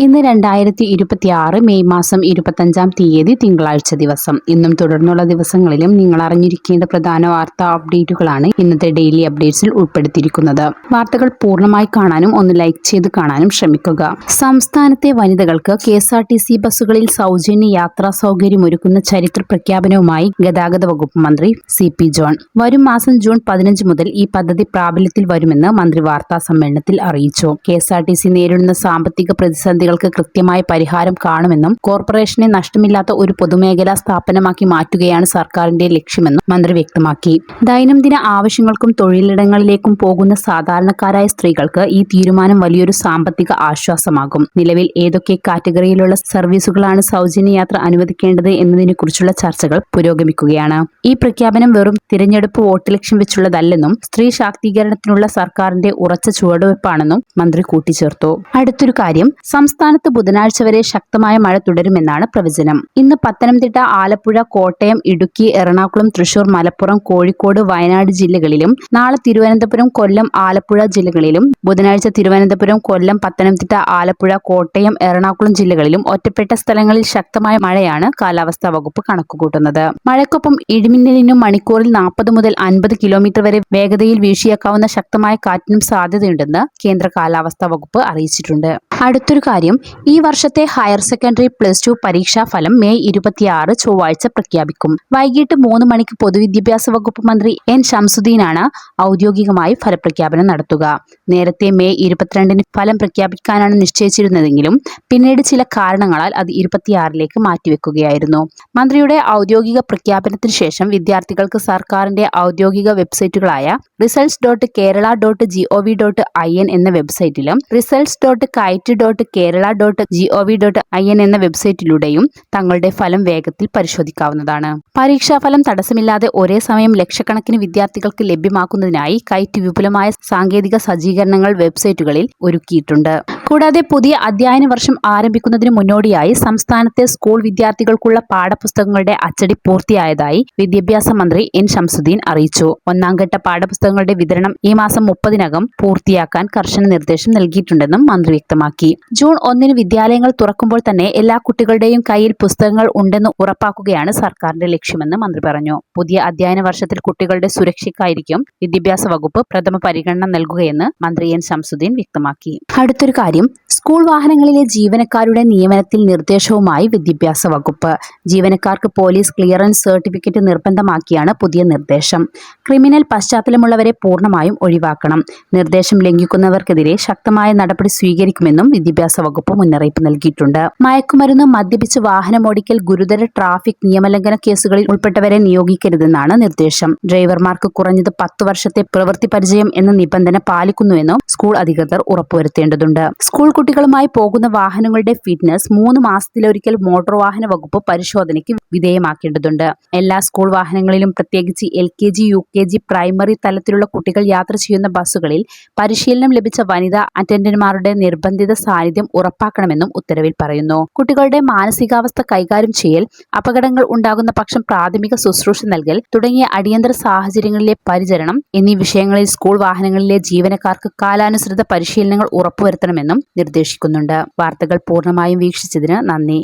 ഇന്ന് 2026 മെയ് മാസം 25-ാം തീയതി തിങ്കളാഴ്ച ദിവസം. ഇന്നും തുടർന്നുള്ള ദിവസങ്ങളിലും നിങ്ങൾ അറിഞ്ഞിരിക്കേണ്ട പ്രധാന വാർത്താ അപ്ഡേറ്റുകളാണ് ഇന്നത്തെ ഡെയിലി അപ്ഡേറ്റ്സിൽ ഉൾപ്പെടുത്തിയിരിക്കുന്നത്. വാർത്തകൾ പൂർണ്ണമായി കാണാനും ഒന്ന് ലൈക്ക് ചെയ്ത് കാണാനും ശ്രമിക്കുക. സംസ്ഥാനത്തെ വനിതകൾക്ക് KSRTC ബസ്സുകളിൽ സൗജന്യ യാത്രാ സൗകര്യമൊരുക്കുന്ന ചരിത്ര പ്രഖ്യാപനവുമായി ഗതാഗത വകുപ്പ് മന്ത്രി CP ജോൺ. വരും മാസം ജൂൺ 15 മുതൽ ഈ പദ്ധതി പ്രാബല്യത്തിൽ വരുമെന്ന് മന്ത്രി വാർത്താ സമ്മേളനത്തിൽ അറിയിച്ചു. KSRTC നേരിടുന്ന സാമ്പത്തിക പ്രതിസന്ധി കൃത്യമായ പരിഹാരം കാണുമെന്നും കോർപ്പറേഷനെ നഷ്ടമില്ലാത്ത ഒരു പൊതുമേഖലാ സ്ഥാപനമാക്കി മാറ്റുകയാണ് സർക്കാരിന്റെ ലക്ഷ്യമെന്നും മന്ത്രി വ്യക്തമാക്കി. ദൈനംദിന ആവശ്യങ്ങൾക്കും തൊഴിലിടങ്ങളിലേക്കും പോകുന്ന സാധാരണക്കാരായ സ്ത്രീകൾക്ക് ഈ തീരുമാനം വലിയൊരു സാമ്പത്തിക ആശ്വാസമാകും. നിലവിൽ ഏതൊക്കെ കാറ്റഗറിയിലുള്ള സർവീസുകളാണ് സൗജന്യ യാത്ര അനുവദിക്കേണ്ടത് എന്നതിനെക്കുറിച്ചുള്ള ചർച്ചകൾ പുരോഗമിക്കുകയാണ്. ഈ പ്രഖ്യാപനം വെറും തിരഞ്ഞെടുപ്പ് വോട്ട് ലക്ഷ്യം വെച്ചുള്ളതല്ലെന്നും സ്ത്രീ ശാക്തീകരണത്തിനുള്ള സർക്കാരിന്റെ ഉറച്ച ചുവടുവയ്പ്പാണെന്നും മന്ത്രി കൂട്ടിച്ചേർത്തു. അടുത്തൊരു കാര്യം, സംസ്ഥാനത്ത് ബുധനാഴ്ച വരെ ശക്തമായ മഴ തുടരുമെന്നാണ് പ്രവചനം. ഇന്ന് പത്തനംതിട്ട, ആലപ്പുഴ, കോട്ടയം, ഇടുക്കി, എറണാകുളം, തൃശൂർ, മലപ്പുറം, കോഴിക്കോട്, വയനാട് ജില്ലകളിലും നാളെ തിരുവനന്തപുരം, കൊല്ലം, ആലപ്പുഴ ജില്ലകളിലും ബുധനാഴ്ച തിരുവനന്തപുരം, കൊല്ലം, പത്തനംതിട്ട, ആലപ്പുഴ, കോട്ടയം, എറണാകുളം ജില്ലകളിലും ഒറ്റപ്പെട്ട സ്ഥലങ്ങളിൽ ശക്തമായ മഴയാണ് കാലാവസ്ഥാ വകുപ്പ് കണക്കുകൂട്ടുന്നത്. മഴയ്ക്കൊപ്പം ഇടിമിന്നലിനും മണിക്കൂറിൽ 40 മുതൽ 50 കിലോമീറ്റർ വരെ വേഗതയിൽ വീശിയേക്കാവുന്ന ശക്തമായ കാറ്റിനും സാധ്യതയുണ്ടെന്ന് കേന്ദ്ര കാലാവസ്ഥാ വകുപ്പ് അറിയിച്ചിട്ടുണ്ട്. അടുത്തൊരു കാര്യം, ഈ വർഷത്തെ ഹയർ സെക്കൻഡറി +2 പരീക്ഷാ ഫലം മെയ് 26 ചൊവ്വാഴ്ച പ്രഖ്യാപിക്കും. വൈകിട്ട് 3 മണിക്ക് പൊതുവിദ്യാഭ്യാസ വകുപ്പ് മന്ത്രി N ശംസുദ്ദീനാണ് ഔദ്യോഗികമായി ഫലപ്രഖ്യാപനം നടത്തുക. നേരത്തെ മെയ് 22-ന് ഫലം പ്രഖ്യാപിക്കാനാണ് നിശ്ചയിച്ചിരുന്നതെങ്കിലും പിന്നീട് ചില കാരണങ്ങളാൽ അത് 26-ലേക്ക് മാറ്റിവെക്കുകയായിരുന്നു. മന്ത്രിയുടെ ഔദ്യോഗിക പ്രഖ്യാപനത്തിന് ശേഷം വിദ്യാർത്ഥികൾക്ക് സർക്കാരിന്റെ ഔദ്യോഗിക വെബ്സൈറ്റുകളായ results.kerala.gov.in എന്ന വെബ്സൈറ്റിലും results.kite.kerala.gov.in എന്ന വെബ്സൈറ്റിലൂടെയും തങ്ങളുടെ ഫലം വേഗത്തിൽ പരിശോധിക്കാവുന്നതാണ്. പരീക്ഷാഫലം തടസ്സമില്ലാതെ ഒരേ സമയം ലക്ഷക്കണക്കിന് വിദ്യാർത്ഥികൾക്ക് ലഭ്യമാക്കുന്നതിനായി കൈറ്റ് വിപുലമായ സാങ്കേതിക സജ്ജീകരണങ്ങൾ വെബ്സൈറ്റുകളിൽ ഒരുക്കിയിട്ടുണ്ട്. കൂടാതെ പുതിയ അധ്യയന വർഷം ആരംഭിക്കുന്നതിന് മുന്നോടിയായി സംസ്ഥാനത്തെ സ്കൂൾ വിദ്യാർത്ഥികൾക്കുള്ള പാഠപുസ്തകങ്ങളുടെ അച്ചടി പൂർത്തിയായതായി വിദ്യാഭ്യാസ മന്ത്രി N ശംസുദ്ദീൻ അറിയിച്ചു. 1ാം ഘട്ട പാഠപുസ്തകങ്ങളുടെ വിതരണം ഈ മാസം 30-നകം പൂർത്തിയാക്കാൻ കർശന നിർദ്ദേശം നൽകിയിട്ടുണ്ടെന്നും മന്ത്രി വ്യക്തമാക്കി. ജൂൺ 1-ന് വിദ്യാലയങ്ങൾ തുറക്കുമ്പോൾ തന്നെ എല്ലാ കുട്ടികളുടെയും കയ്യിൽ പുസ്തകങ്ങൾ ഉണ്ടെന്ന് ഉറപ്പാക്കുകയാണ് സർക്കാരിന്റെ ലക്ഷ്യമെന്ന് മന്ത്രി പറഞ്ഞു. പുതിയ അധ്യയന വർഷത്തിൽ കുട്ടികളുടെ സുരക്ഷയ്ക്കായിരിക്കും വിദ്യാഭ്യാസ വകുപ്പ് പ്രഥമ പരിഗണന നൽകുകയെന്ന് മന്ത്രി N ശംസുദ്ദീൻ വ്യക്തമാക്കി. അടുത്തൊരു കാര്യം, സ്കൂൾ വാഹനങ്ങളിലെ ജീവനക്കാരുടെ നിയമനത്തിൽ നിർദ്ദേശവുമായി വിദ്യാഭ്യാസ വകുപ്പ്. ജീവനക്കാർക്ക് പോലീസ് ക്ലിയറൻസ് സർട്ടിഫിക്കറ്റ് നിർബന്ധമാക്കിയാണ് പുതിയ നിർദ്ദേശം. ക്രിമിനൽ പശ്ചാത്തലമുള്ളവരെ പൂർണ്ണമായും ഒഴിവാക്കണം. നിർദ്ദേശം ലംഘിക്കുന്നവർക്കെതിരെ ശക്തമായ നടപടി സ്വീകരിക്കുമെന്നും വിദ്യാഭ്യാസ വകുപ്പ് മുന്നറിയിപ്പ് നൽകിയിട്ടുണ്ട്. മയക്കുമരുന്ന്, മദ്യപിച്ച് വാഹനമോടിക്കൽ, ഗുരുതര ട്രാഫിക് നിയമലംഘന കേസുകളിൽ ഉൾപ്പെട്ടവരെ നിയോഗിക്കരുതെന്നാണ് നിർദ്ദേശം. ഡ്രൈവർമാർക്ക് കുറഞ്ഞത് 10 വർഷത്തെ പ്രവൃത്തി പരിചയം എന്ന നിബന്ധന പാലിക്കുന്നുവെന്നും സ്കൂൾ അധികൃതർ ഉറപ്പുവരുത്തേണ്ടതുണ്ട്. സ്കൂൾ കുട്ടികളുമായി പോകുന്ന വാഹനങ്ങളുടെ ഫിറ്റ്നസ് 3 മാസത്തിലൊരിക്കൽ മോട്ടോർ വാഹന വകുപ്പ് പരിശോധനയ്ക്ക് വിധേയമാക്കേണ്ടതുണ്ട്. എല്ലാ സ്കൂൾ വാഹനങ്ങളിലും പ്രത്യേകിച്ച് LKG, UKG, പ്രൈമറി തലത്തിലുള്ള കുട്ടികൾ യാത്ര ചെയ്യുന്ന ബസ്സുകളിൽ പരിശീലനം ലഭിച്ച വനിതാ അറ്റൻഡന്റുമാരുടെ നിർബന്ധിത സാന്നിധ്യം ഉറപ്പാക്കണമെന്നും ഉത്തരവിൽ പറയുന്നു. കുട്ടികളുടെ മാനസികാവസ്ഥ കൈകാര്യം ചെയ്യൽ, അപകടങ്ങൾ ഉണ്ടാകുന്ന പക്ഷം പ്രാഥമിക ശുശ്രൂഷ നൽകൽ തുടങ്ങിയ അടിയന്തര സാഹചര്യങ്ങളിലെ പരിചരണം എന്നീ വിഷയങ്ങളിൽ സ്കൂൾ വാഹനങ്ങളിലെ ജീവനക്കാർക്ക് കാലാനുസൃത പരിശീലനങ്ങൾ ഉറപ്പുവരുത്തണമെന്നും നിർദ്ദേശിക്കുന്നുണ്ട്. വാർത്തകൾ പൂർണ്ണമായും വീക്ഷിച്ചതിന് നന്ദി.